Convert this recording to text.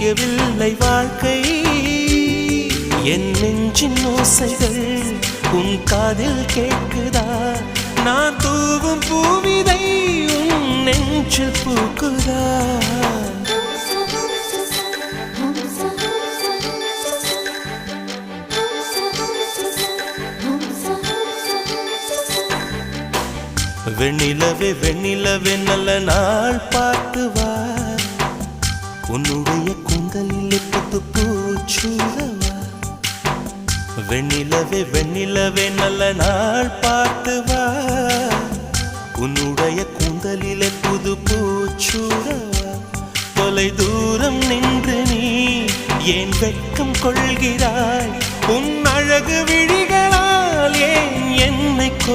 விடியவில்லை வாழ்க்கை என் நெஞ்சின் ஓசைகள் உன் காதில் கேட்குதா நான் தூவும் பூவிதை உன் நெஞ்சில் பூக்குதா வெண்ணிலவே வெண்ணிலவே நல்ல நாள் பார்த்து வா உன்னுடைய கூந்தலில் புத்து பூச்சூடவா வெண்ணிலவே வெண்ணிலவே நல்ல நாள் பார்த்து வா உன்னுடைய கூந்தலில் புது பூச்சூடவா தொலை தூரம் நின்று நீ ஏன் வெட்கம் கொள்கிறாய்